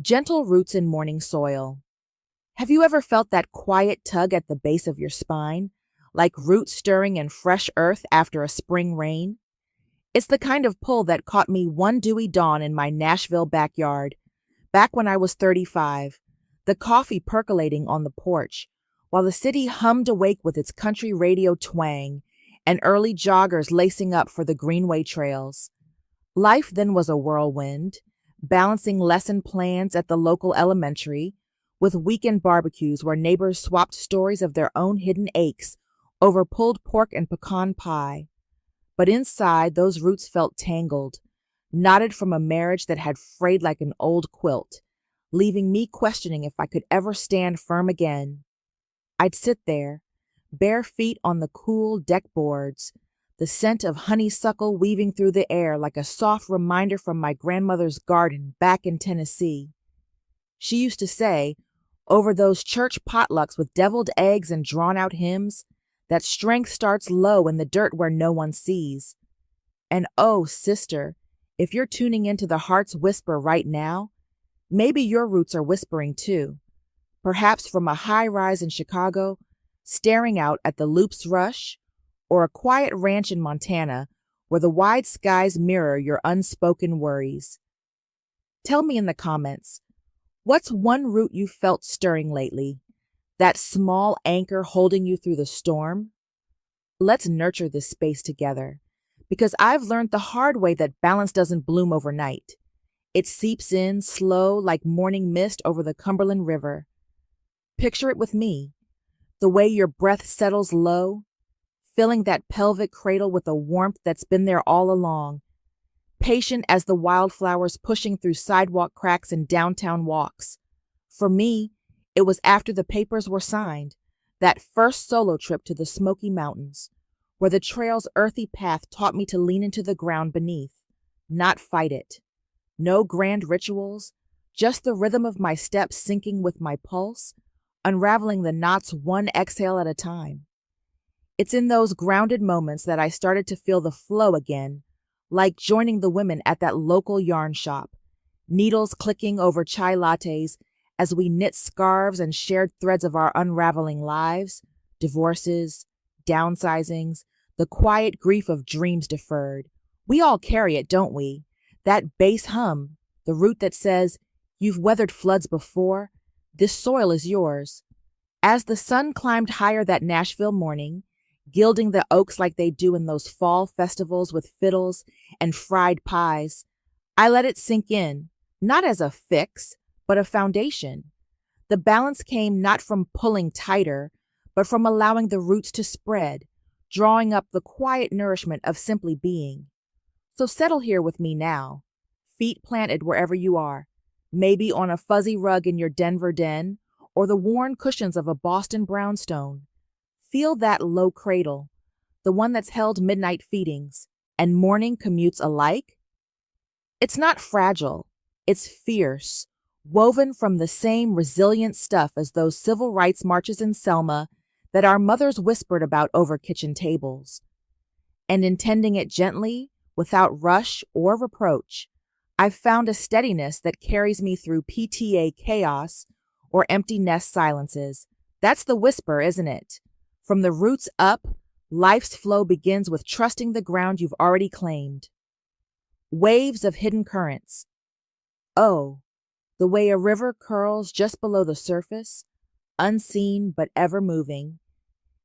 Gentle roots in morning soil. Have you ever felt that quiet tug at the base of your spine, like roots stirring in fresh earth after a spring rain? It's the kind of pull that caught me one dewy dawn in my Nashville backyard, back when I was 35, the coffee percolating on the porch, while the city hummed awake with its country radio twang and early joggers lacing up for the Greenway trails. Life then was a whirlwind, balancing lesson plans at the local elementary with weekend barbecues where neighbors swapped stories of their own hidden aches over pulled pork and pecan pie. But inside, those roots felt tangled, knotted from a marriage that had frayed like an old quilt, leaving me questioning if I could ever stand firm again. I'd sit there, bare feet on the cool deck boards, the scent of honeysuckle weaving through the air like a soft reminder from my grandmother's garden back in Tennessee. She used to say, over those church potlucks with deviled eggs and drawn-out hymns, that strength starts low in the dirt where no one sees. And oh, sister, if you're tuning into the heart's whisper right now, maybe your roots are whispering too, perhaps from a high-rise in Chicago, staring out at the Loop's rush, or a quiet ranch in Montana where the wide skies mirror your unspoken worries. Tell me in the comments, what's one root you felt stirring lately? That small anchor holding you through the storm? Let's nurture this space together, because I've learned the hard way that balance doesn't bloom overnight. It seeps in slow like morning mist over the Cumberland River. Picture it with me, the way your breath settles low, filling that pelvic cradle with a warmth that's been there all along, patient as the wildflowers pushing through sidewalk cracks in downtown walks. For me, it was after the papers were signed, that first solo trip to the Smoky Mountains, where the trail's earthy path taught me to lean into the ground beneath, not fight it. No grand rituals, just the rhythm of my steps syncing with my pulse, unraveling the knots one exhale at a time. It's in those grounded moments that I started to feel the flow again, like joining the women at that local yarn shop, needles clicking over chai lattes as we knit scarves and shared threads of our unraveling lives, divorces, downsizings, the quiet grief of dreams deferred. We all carry it, don't we? That bass hum, the root that says, you've weathered floods before, this soil is yours. As the sun climbed higher that Nashville morning, gilding the oaks like they do in those fall festivals with fiddles and fried pies, I let it sink in, not as a fix, but a foundation. The balance came not from pulling tighter, but from allowing the roots to spread, drawing up the quiet nourishment of simply being. So settle here with me now, feet planted wherever you are, maybe on a fuzzy rug in your Denver den, or the worn cushions of a Boston brownstone. Feel that low cradle, the one that's held midnight feedings and morning commutes alike. It's not fragile, it's fierce, woven from the same resilient stuff as those civil rights marches in Selma that our mothers whispered about over kitchen tables. And in tending it gently, without rush or reproach, I've found a steadiness that carries me through PTA chaos or empty nest silences. That's the whisper, isn't it? From the roots up, life's flow begins with trusting the ground you've already claimed. Waves of hidden currents. Oh, the way a river curls just below the surface, unseen but ever moving.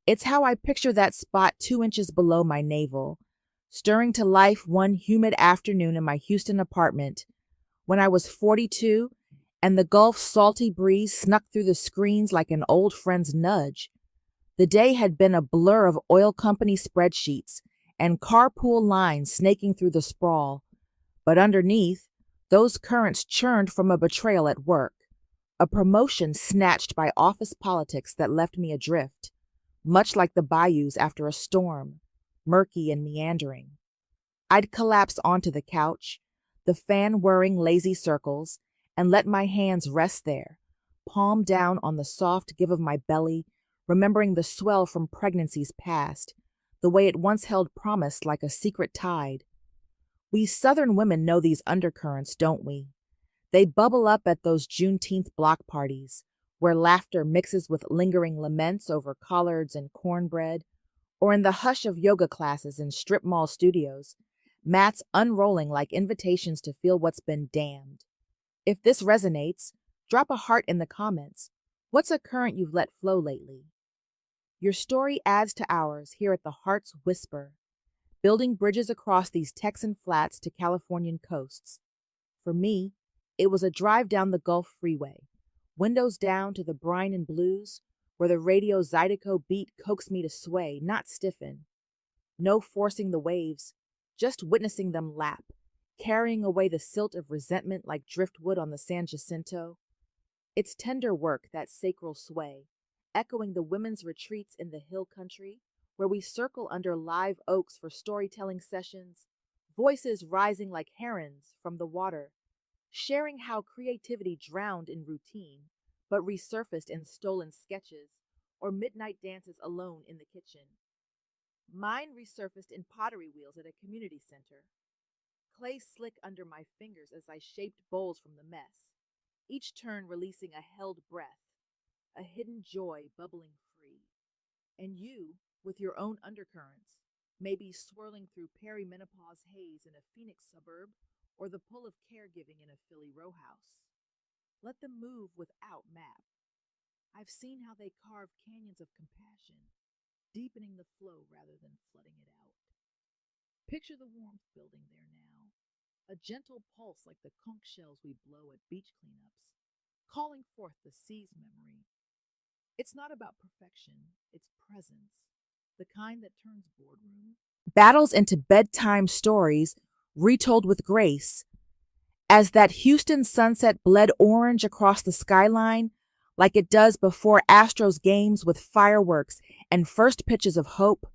It's how I picture that spot 2 inches below my navel, stirring to life one humid afternoon in my Houston apartment when I was 42 and the Gulf's salty breeze snuck through the screens like an old friend's nudge. The day had been a blur of oil company spreadsheets and carpool lines snaking through the sprawl, but underneath, those currents churned from a betrayal at work, a promotion snatched by office politics that left me adrift, much like the bayous after a storm, murky and meandering. I'd collapse onto the couch, the fan whirring lazy circles, and let my hands rest there, palm down on the soft give of my belly, remembering the swell from pregnancies past, the way it once held promise like a secret tide. We Southern women know these undercurrents, don't we? They bubble up at those Juneteenth block parties, where laughter mixes with lingering laments over collards and cornbread, or in the hush of yoga classes in strip mall studios, mats unrolling like invitations to feel what's been damned. If this resonates, drop a heart in the comments. What's a current you've let flow lately? Your story adds to ours here at the Heart's Whisper, building bridges across these Texan flats to Californian coasts. For me, it was a drive down the Gulf Freeway, windows down to the brine and blues, where the radio Zydeco beat coaxed me to sway, not stiffen. No forcing the waves, just witnessing them lap, carrying away the silt of resentment like driftwood on the San Jacinto. It's tender work, that sacral sway, echoing the women's retreats in the hill country, where we circle under live oaks for storytelling sessions, voices rising like herons from the water, sharing how creativity drowned in routine, but resurfaced in stolen sketches or midnight dances alone in the kitchen. Mine resurfaced in pottery wheels at a community center. Clay slick under my fingers as I shaped bowls from the mess, each turn releasing a held breath, a hidden joy bubbling free. And you, with your own undercurrents, maybe swirling through perimenopause haze in a Phoenix suburb or the pull of caregiving in a Philly row house. Let them move without map. I've seen how they carve canyons of compassion, deepening the flow rather than flooding it out. Picture the warmth building there now, a gentle pulse like the conch shells we blow at beach cleanups, calling forth the sea's memory. It's not about perfection, it's presence, the kind that turns boardroom battles into bedtime stories retold with grace. As that Houston sunset bled orange across the skyline, like it does before Astros games with fireworks and first pitches of hope,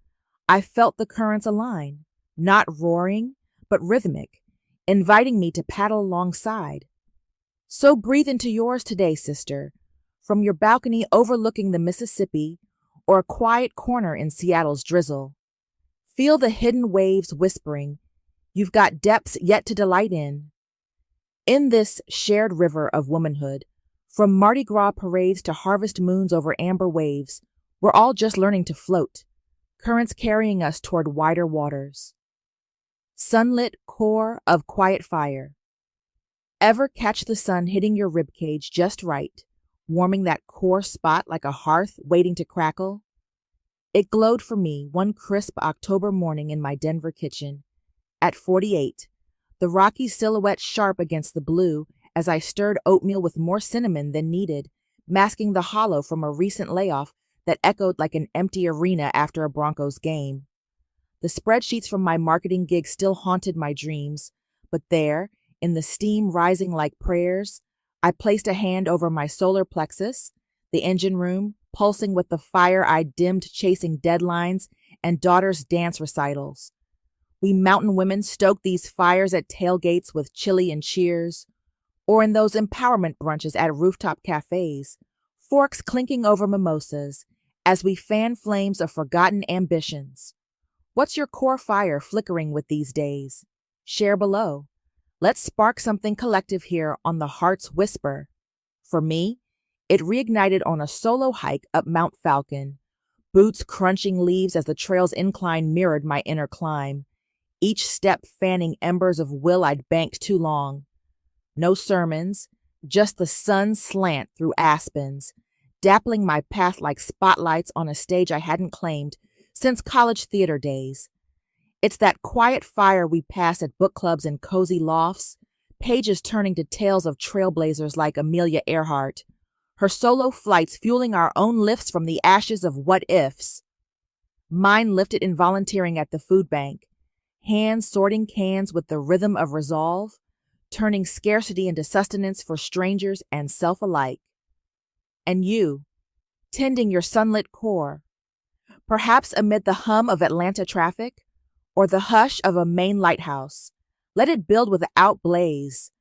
I felt the currents align, not roaring, but rhythmic, inviting me to paddle alongside. So breathe into yours today, sister, from your balcony overlooking the Mississippi or a quiet corner in Seattle's drizzle. Feel the hidden waves whispering, you've got depths yet to delight in. In this shared river of womanhood, from Mardi Gras parades to harvest moons over amber waves, we're all just learning to float, currents carrying us toward wider waters. Sunlit core of quiet fire. Ever catch the sun hitting your ribcage just right, warming that core spot like a hearth waiting to crackle? It glowed for me one crisp October morning in my Denver kitchen. At 48, the rocky silhouette sharp against the blue as I stirred oatmeal with more cinnamon than needed, masking the hollow from a recent layoff that echoed like an empty arena after a Broncos game. The spreadsheets from my marketing gig still haunted my dreams, but there, in the steam rising like prayers, I placed a hand over my solar plexus, the engine room, pulsing with the fire I dimmed chasing deadlines and daughters' dance recitals. We mountain women stoke these fires at tailgates with chili and cheers, or in those empowerment brunches at rooftop cafes, forks clinking over mimosas as we fan flames of forgotten ambitions. What's your core fire flickering with these days? Share below. Let's spark something collective here on the Heart's Whisper. For me, it reignited on a solo hike up Mount Falcon, boots crunching leaves as the trail's incline mirrored my inner climb, each step fanning embers of will I'd banked too long. No sermons, just the sun's slant through aspens, dappling my path like spotlights on a stage I hadn't claimed since college theater days. It's that quiet fire we pass at book clubs and cozy lofts, pages turning to tales of trailblazers like Amelia Earhart, her solo flights fueling our own lifts from the ashes of what-ifs. Mine lifted in volunteering at the food bank, hands sorting cans with the rhythm of resolve, turning scarcity into sustenance for strangers and self alike. And you, tending your sunlit core, perhaps amid the hum of Atlanta traffic or the hush of a Maine lighthouse, let it build without blaze.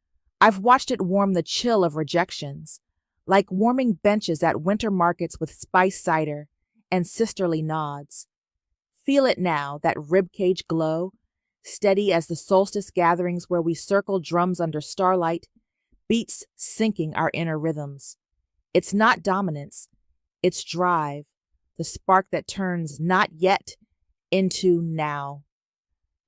I've watched it warm the chill of rejections, like warming benches at winter markets with spiced cider and sisterly nods. Feel it now, that ribcage glow, steady as the solstice gatherings where we circle drums under starlight, beats syncing our inner rhythms. It's not dominance, it's drive, the spark that turns not yet into now.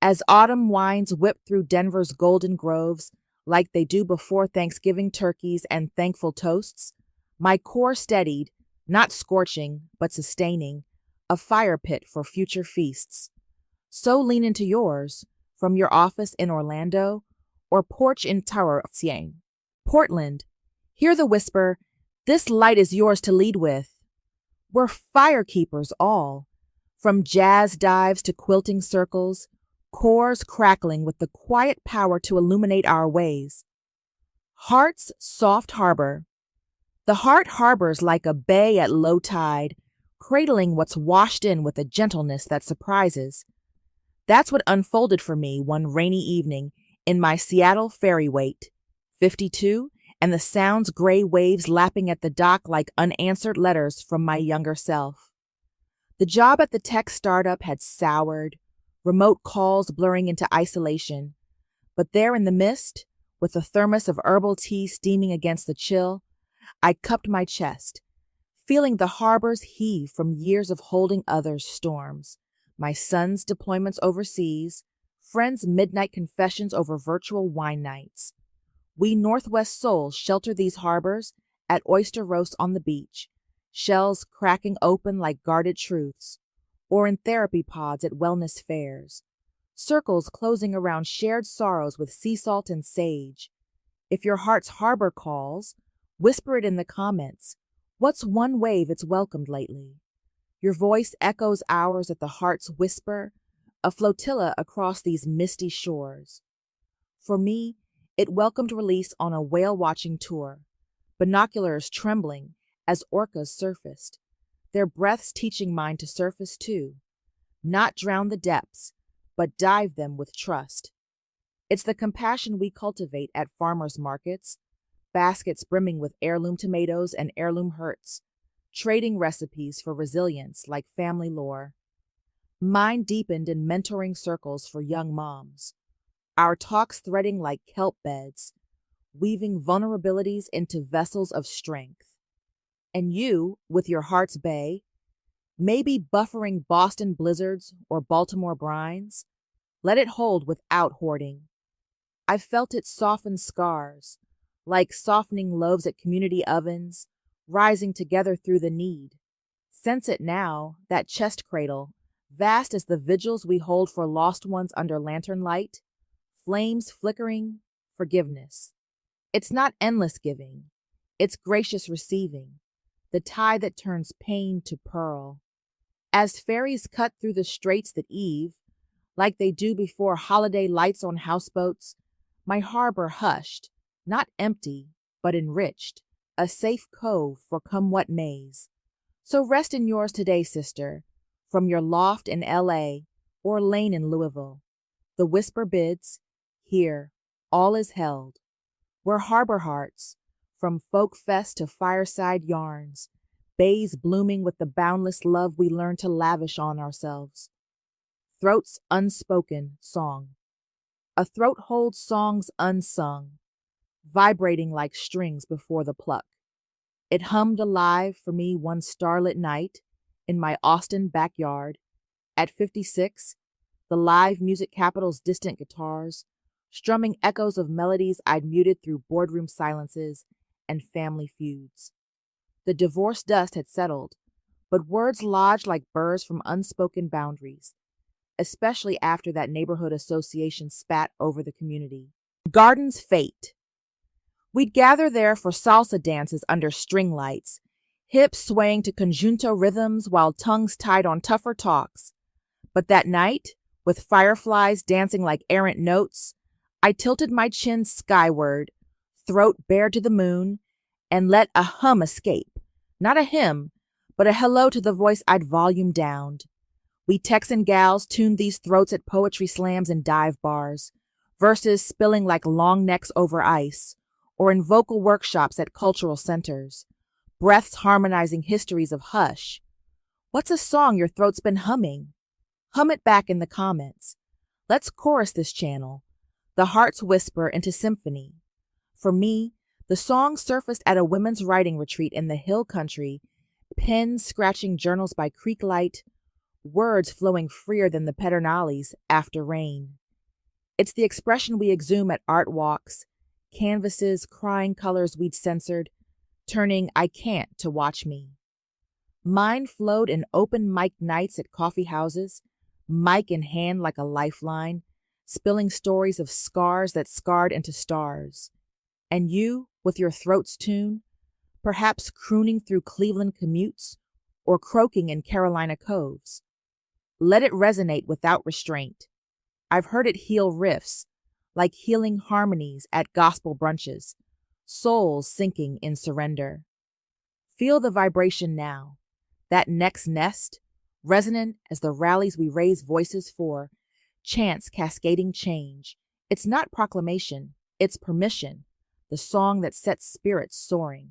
As autumn winds whip through Denver's golden groves, like they do before Thanksgiving turkeys and thankful toasts, my core steadied, not scorching, but sustaining, a fire pit for future feasts. So lean into yours, from your office in Orlando or porch in Tower Siang. Portland, hear the whisper, this light is yours to lead with. We're firekeepers all, from jazz dives to quilting circles, cores crackling with the quiet power to illuminate our ways. Heart's soft harbor. The heart harbors like a bay at low tide, cradling what's washed in with a gentleness that surprises. That's what unfolded for me one rainy evening in my Seattle ferry wait, 52, and the sound's gray waves lapping at the dock like unanswered letters from my younger self. The job at the tech startup had soured, remote calls blurring into isolation. But there in the mist, with a thermos of herbal tea steaming against the chill, I cupped my chest, feeling the harbors heave from years of holding others' storms, my son's deployments overseas, friends' midnight confessions over virtual wine nights. We Northwest souls shelter these harbors at oyster roast on the beach, shells cracking open like guarded truths, or in therapy pods at wellness fairs, circles closing around shared sorrows with sea salt and sage. If your heart's harbor calls, whisper it in the comments. What's one wave it's welcomed lately? Your voice echoes ours at the heart's whisper, a flotilla across these misty shores. For me, it welcomed release on a whale-watching tour, binoculars trembling as orcas surfaced, their breaths teaching mine to surface too, not drown the depths, but dive them with trust. It's the compassion we cultivate at farmers' markets, baskets brimming with heirloom tomatoes and heirloom hurts, trading recipes for resilience like family lore. Mine deepened in mentoring circles for young moms, our talks threading like kelp beds, weaving vulnerabilities into vessels of strength. And you, with your heart's bay, maybe buffering Boston blizzards or Baltimore brines, let it hold without hoarding. I've felt it soften scars, like softening loaves at community ovens, rising together through the need. Sense it now, that chest cradle, vast as the vigils we hold for lost ones under lantern light, flames flickering, forgiveness. It's not endless giving, it's gracious receiving, the tie that turns pain to pearl. As ferries cut through the straits that eve, like they do before holiday lights on houseboats, my harbor hushed, not empty, but enriched, a safe cove for come what mays. So rest in yours today, sister, from your loft in L.A. or lane in Louisville. The whisper bids, here, all is held. We're harbor hearts, from folk fest to fireside yarns, bays blooming with the boundless love we learn to lavish on ourselves. Throat's unspoken song. A throat holds songs unsung, vibrating like strings before the pluck. It hummed alive for me one starlit night in my Austin backyard. At 56, the live music capital's distant guitars, strumming echoes of melodies I'd muted through boardroom silences and family feuds. The divorce dust had settled, but words lodged like burrs from unspoken boundaries, especially after that neighborhood association spat over the community. Garden's fate. We'd gather there for salsa dances under string lights, hips swaying to conjunto rhythms while tongues tied on tougher talks. But that night, with fireflies dancing like errant notes, I tilted my chin skyward, throat bared to the moon, and let a hum escape. Not a hymn, but a hello to the voice I'd volume downed. We Texan gals tuned these throats at poetry slams and dive bars, verses spilling like long necks over ice, or in vocal workshops at cultural centers, breaths harmonizing histories of hush. What's a song your throat's been humming? Hum it back in the comments. Let's chorus this channel, the heart's whisper into symphony. For me, The song surfaced at a women's writing retreat in the hill country, pens scratching journals by creek light, words flowing freer than the pedernales after rain. It's the expression we exhume at art walks, canvases, crying colors we'd censored, turning I can't to watch me. Mine flowed in open mic nights at coffee houses, mic in hand like a lifeline, spilling stories of scars that scarred into stars. And you, with your throat's tune, perhaps crooning through Cleveland commutes or croaking in Carolina coves. Let it resonate without restraint. I've heard it heal riffs, like healing harmonies at gospel brunches, souls sinking in surrender. Feel the vibration now, that next nest, resonant as the rallies we raise voices for, chants cascading change. It's not proclamation, it's permission, the song that sets spirits soaring.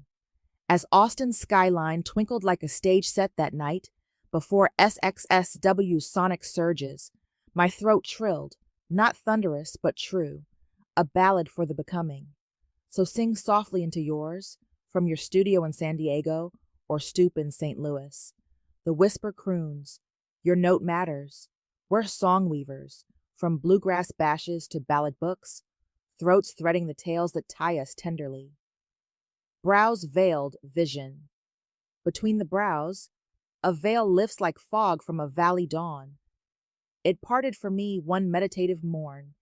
As Austin's skyline twinkled like a stage set that night, before SXSW's sonic surges, my throat trilled, not thunderous but true, a ballad for the becoming. So sing softly into yours, from your studio in San Diego or stoop in St. Louis. The whisper croons, your note matters. We're song weavers, from bluegrass bashes to ballad books, throats threading the tales that tie us tenderly. Brows veiled vision. Between the brows, a veil lifts like fog from a valley dawn. It parted for me one meditative morn,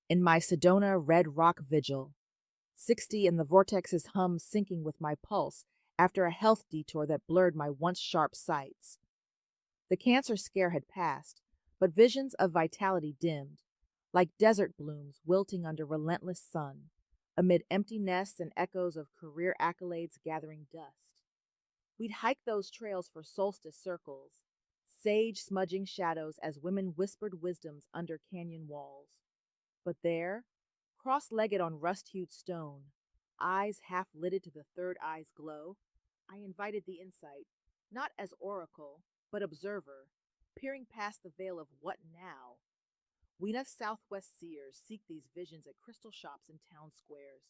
in my Sedona red rock vigil, 60 and the vortex's hum syncing with my pulse after a health detour that blurred my once sharp sights. The cancer scare had passed, but visions of vitality dimmed, like desert blooms wilting under relentless sun, amid empty nests and echoes of career accolades gathering dust. We'd hike those trails for solstice circles, sage smudging shadows as women whispered wisdoms under canyon walls. But there, cross-legged on rust-hued stone, eyes half-lidded to the third eye's glow, I invited the insight, not as oracle, but observer, peering past the veil of what now. We enough Southwest seers seek these visions at crystal shops in town squares,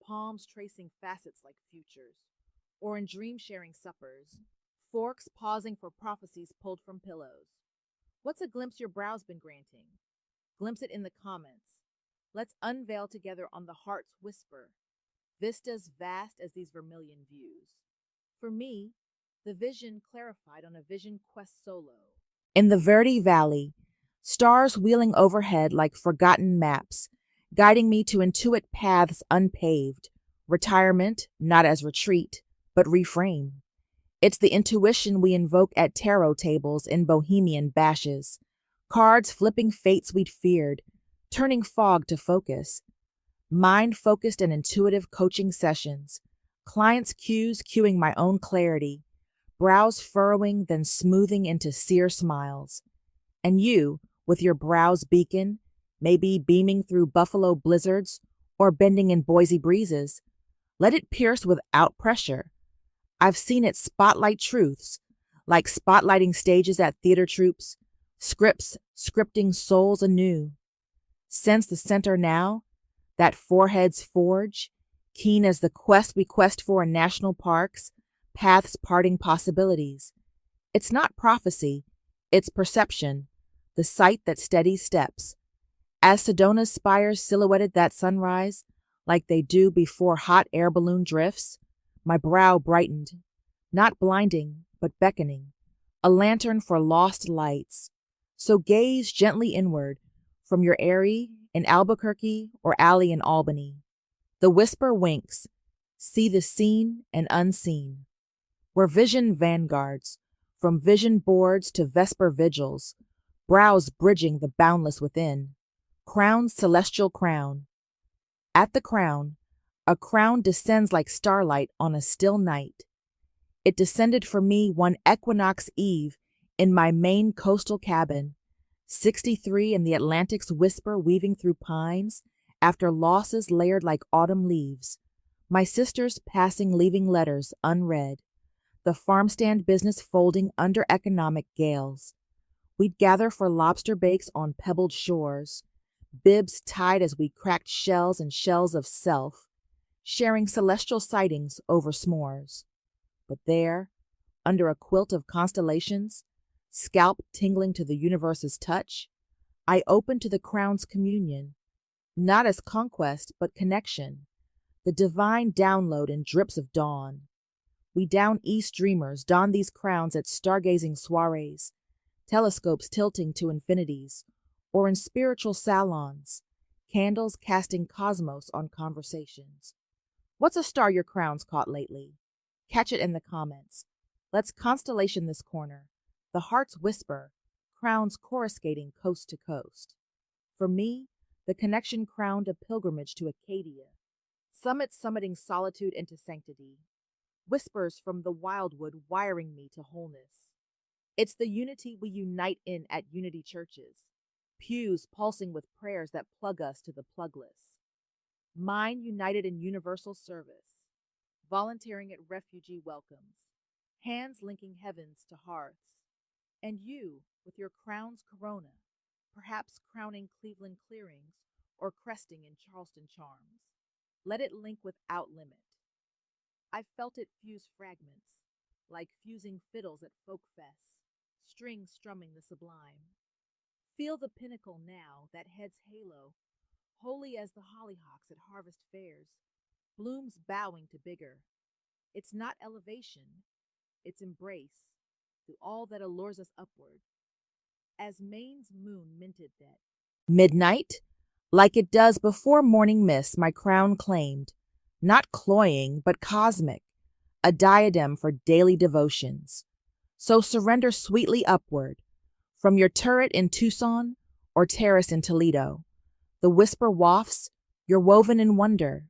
palms tracing facets like futures, or in dream-sharing suppers, forks pausing for prophecies pulled from pillows. What's a glimpse your brow's been granting? Glimpse it in the comments. Let's unveil together on the heart's whisper, vistas vast as these vermilion views. For me, the vision clarified on a vision quest solo. In the Verde Valley, stars wheeling overhead like forgotten maps, guiding me to intuit paths unpaved, retirement not as retreat, but reframe. It's the intuition we invoke at tarot tables in bohemian bashes, cards flipping fates we'd feared, turning fog to focus, mind-focused and intuitive coaching sessions, clients' cues cueing my own clarity, brows furrowing then smoothing into sear smiles. And you, with your brow's beacon, maybe beaming through buffalo blizzards or bending in Boise breezes, let it pierce without pressure. I've seen it spotlight truths, like spotlighting stages at theater troupes, scripts scripting souls anew. Sense the center now, that forehead's forge, keen as the quest we quest for in national parks, paths parting possibilities. It's not prophecy, it's perception, the sight that steadies steps. As Sedona's spires silhouetted that sunrise, like they do before hot air balloon drifts, my brow brightened, not blinding, but beckoning, a lantern for lost lights. So gaze gently inward, from your eyrie in Albuquerque or alley in Albany. The whisper winks, see the seen and unseen. We're vision vanguards, from vision boards to vesper vigils, brows bridging the boundless within. Crown's celestial crown. At the crown, a crown descends like starlight on a still night. It descended for me one equinox eve in my Maine coastal cabin, 63 in the Atlantic's whisper weaving through pines, after losses layered like autumn leaves, my sisters passing leaving letters unread, the farmstand business folding under economic gales. We'd gather for lobster bakes on pebbled shores, bibs tied as we cracked shells and shells of self, sharing celestial sightings over s'mores. But there, under a quilt of constellations, scalp tingling to the universe's touch, I open to the crown's communion, not as conquest but connection, the divine download in drips of dawn. We down east dreamers don these crowns at stargazing soirees, telescopes tilting to infinities, or in spiritual salons, candles casting cosmos on conversations. What's a star your crown's caught lately? Catch it in the comments. Let's constellation this corner. The heart's whisper, crowns coruscating coast to coast. For me, the connection crowned a pilgrimage to Acadia, summits summiting solitude into sanctity, whispers from the wildwood wiring me to wholeness. It's the unity we unite in at Unity churches, pews pulsing with prayers that plug us to the plugless. Mine united in universal service, volunteering at refugee welcomes, hands linking heavens to hearths. And you, with your crown's corona, perhaps crowning Cleveland clearings or cresting in Charleston charms. Let it link without limit. I've felt it fuse fragments, like fusing fiddles at folk fests, strings strumming the sublime. Feel the pinnacle now that heads halo, holy as the hollyhocks at harvest fairs, blooms bowing to bigger. It's not elevation, it's embrace to all that allures us upward. As Maine's moon minted that midnight, like it does before morning mist, my crown claimed, not cloying, but cosmic, a diadem for daily devotions. So surrender sweetly upward, from your turret in Tucson or terrace in Toledo. The whisper wafts, you're woven in wonder.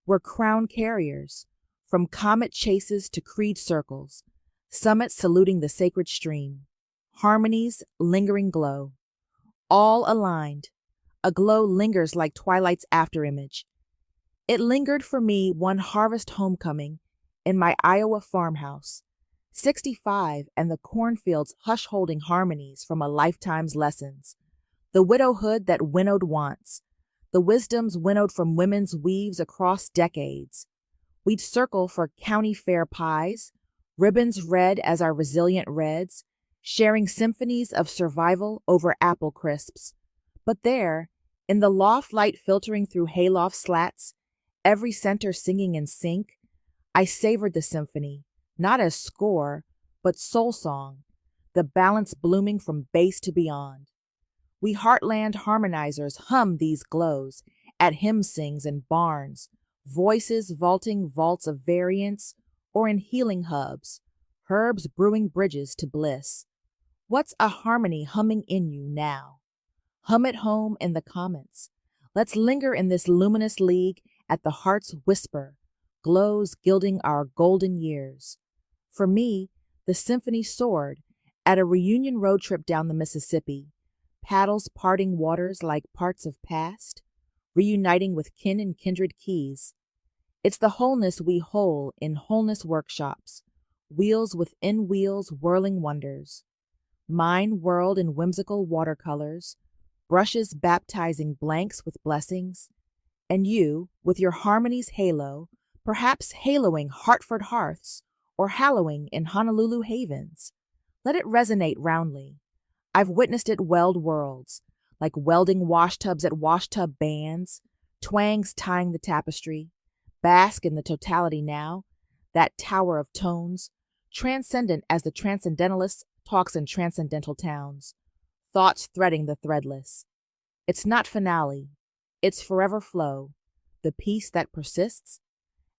We're crown carriers, from comet chases to creed circles, summits saluting the sacred stream, harmonies lingering glow. All aligned, a glow lingers like twilight's afterimage. It lingered for me one harvest homecoming in my Iowa farmhouse, 65 and the cornfields hush-holding harmonies from a lifetime's lessons, the widowhood that winnowed wants, the wisdoms winnowed from women's weaves across decades. We'd circle for county fair pies, ribbons red as our resilient reds, sharing symphonies of survival over apple crisps. But there, in the loft light filtering through hayloft slats, every center singing in sync, I savored the symphony, not as score, but soul song, the balance blooming from base to beyond. We heartland harmonizers hum these glows at hymn sings and barns, voices vaulting vaults of variance, or in healing hubs, herbs brewing bridges to bliss. What's a harmony humming in you now? Hum it home in the comments. Let's linger in this luminous league at the heart's whisper, glows gilding our golden years. For me, the symphony soared at a reunion road trip down the Mississippi, paddles parting waters like parts of past, reuniting with kin and kindred keys. It's the wholeness we whole in wholeness workshops, wheels within wheels whirling wonders. Mine whirled in whimsical watercolors, brushes baptizing blanks with blessings, and you, with your harmony's halo, perhaps haloing Hartford hearths or hallowing in Honolulu havens. Let it resonate roundly. I've witnessed it weld worlds, like welding washtubs at washtub bands, twangs tying the tapestry. Bask in the totality now, that tower of tones, transcendent as the transcendentalist talks in transcendental towns, thoughts threading the threadless. It's not finale, it's forever flow, the peace that persists.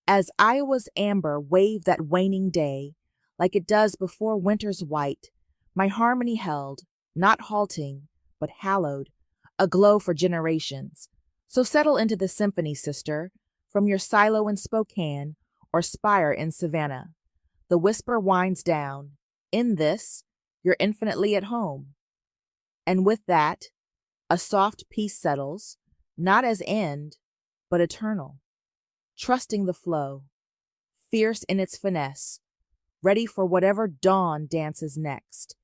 As Iowa's amber waved that waning day, like it does before winter's white, my harmony held, not halting, but hallowed, a glow for generations. So settle into the symphony, sister, from your silo in Spokane or spire in Savannah. The whisper winds down. In this, you're infinitely at home. And with that, a soft peace settles, not as end, but eternal. Trusting the flow, fierce in its finesse, ready for whatever dawn dances next.